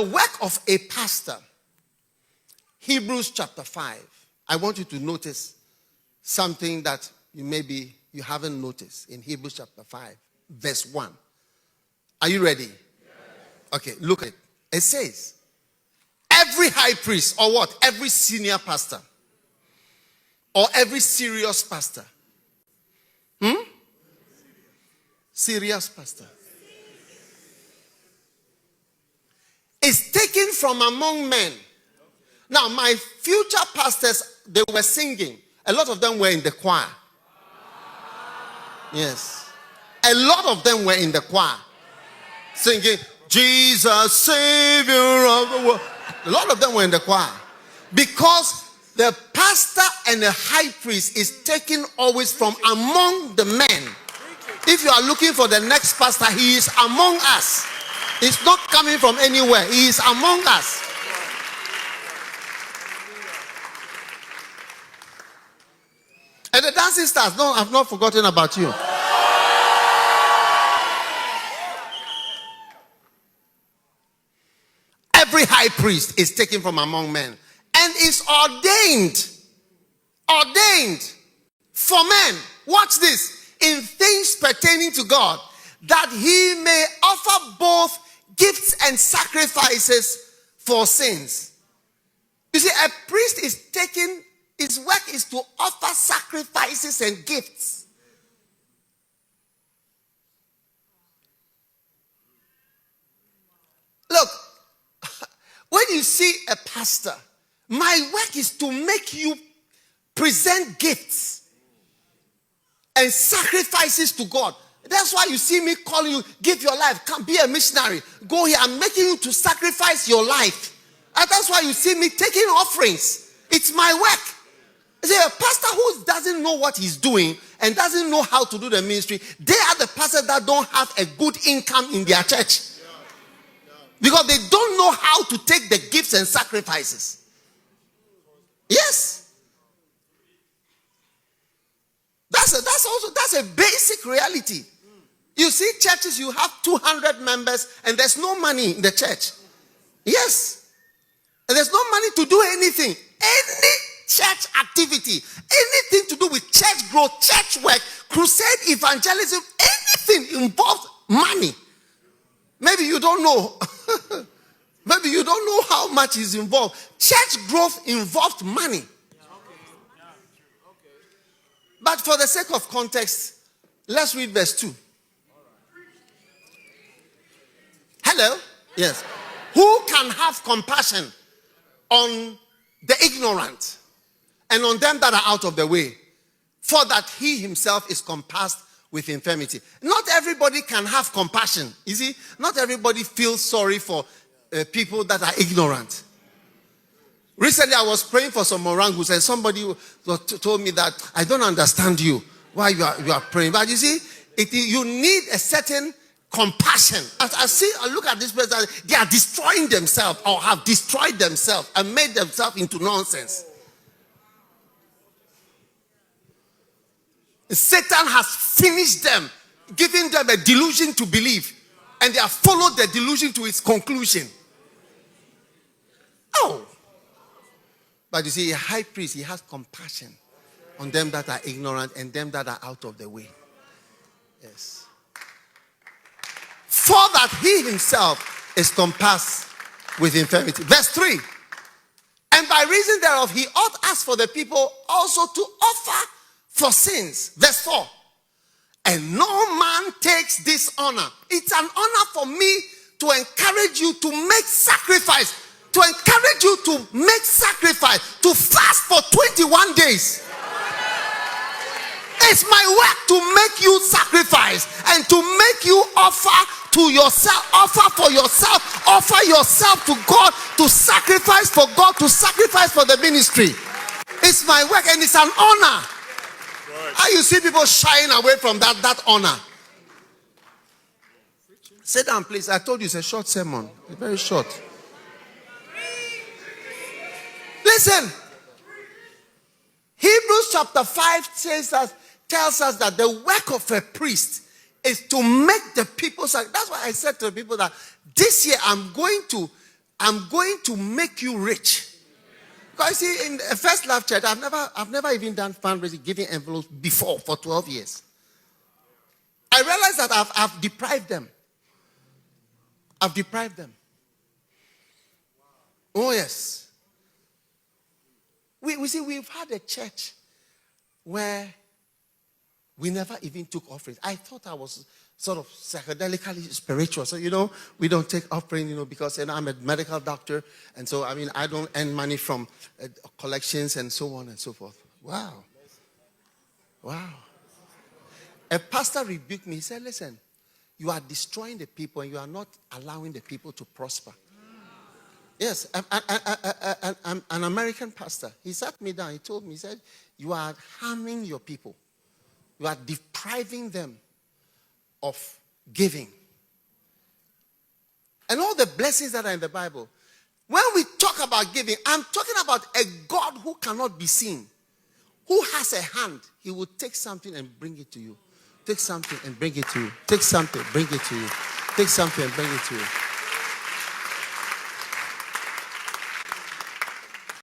The work of a pastor, Hebrews chapter 5. I want you to notice something that you haven't noticed in Hebrews chapter 5, verse 1. Are you ready? Yes. Okay, look at it. It says, every high priest, or what? Every senior pastor, or every serious pastor. Serious pastor. Is taken from among men. Now, my future pastors, they were singing. A lot of them were in the choir. Yes. A lot of them were in the choir. Singing, Jesus, Savior of the world. A lot of them were in the choir. Because the pastor and the high priest is taken always from among the men. If you are looking for the next pastor, he is among us. He's not coming from anywhere. He is among us. And the dancing stars, no, I've not forgotten about you. Every high priest is taken from among men and is ordained for men. Watch this. In things pertaining to God, that he may offer both gifts and sacrifices for sins. You see, a priest is taken. His work is to offer sacrifices and gifts. Look, when you see a pastor, my work is to make you present gifts and sacrifices to God. That's why you see me calling you, give your life, come be a missionary. Go here, I'm making you to sacrifice your life. And that's why you see me taking offerings. It's my work. See, a pastor who doesn't know what he's doing and doesn't know how to do the ministry, they are the pastors that don't have a good income in their church. Because they don't know how to take the gifts and sacrifices. Yes. That's a basic reality. You see churches, you have 200 members and there's no money in the church. Yes. And there's no money to do anything. Any church activity, anything to do with church growth, church work, crusade, evangelism, anything involves money. Maybe you don't know. Maybe you don't know how much is involved. Church growth involved money. But for the sake of context, let's read verse 2. Hello? Yes. Who can have compassion on the ignorant and on them that are out of the way, for that he himself is compassed with infirmity? Not everybody can have compassion. You see, not everybody feels sorry for people that are ignorant. Recently, I was praying for some orangus, and somebody told me that I don't understand you, why you are praying. But you see, you need a certain compassion. I look at this person, they are destroying themselves or have destroyed themselves and made themselves into nonsense. Satan has finished them, giving them a delusion to believe, and they have followed the delusion to its conclusion. Oh. But you see, a high priest, he has compassion on them that are ignorant and them that are out of the way. Yes. For that he himself is compassed with infirmity. Verse 3. And by reason thereof, he ought us for the people also to offer for sins. Verse 4. And no man takes this honor. It's an honor for me to encourage you to make sacrifice. To encourage you to make sacrifice. To fast for 21 days. It's my work to make you sacrifice and to make you offer to yourself, offer for yourself, offer yourself to God, to sacrifice for God, to sacrifice for the ministry. It's my work and it's an honor. How you see people shying away from that honor? Sit down, please. I told you it's a short sermon. It's very short. Listen. Hebrews chapter 5 tells us that the work of a priest is to make the people sacrifice. That's why I said to the people that this year I'm going to I'm going to make you rich. Because see, in First Love Church, I've never even done fundraising, giving envelopes before for 12 years. I realized that I've deprived them. I've deprived them. Oh, yes. We see, we've had a church where we never even took offerings. I thought I was sort of psychedelically spiritual. So, we don't take offering, because I'm a medical doctor. And so, I don't earn money from collections and so on and so forth. Wow. A pastor rebuked me. He said, listen, you are destroying the people and you are not allowing the people to prosper. Yes, an American pastor. He sat me down. He told me, he said, you are harming your people. You are depriving them of giving. And all the blessings that are in the Bible. When we talk about giving, I'm talking about a God who cannot be seen. Who has a hand. He will take something and bring it to you. Take something and bring it to you. Take something, bring it to you. Take something and bring it to you.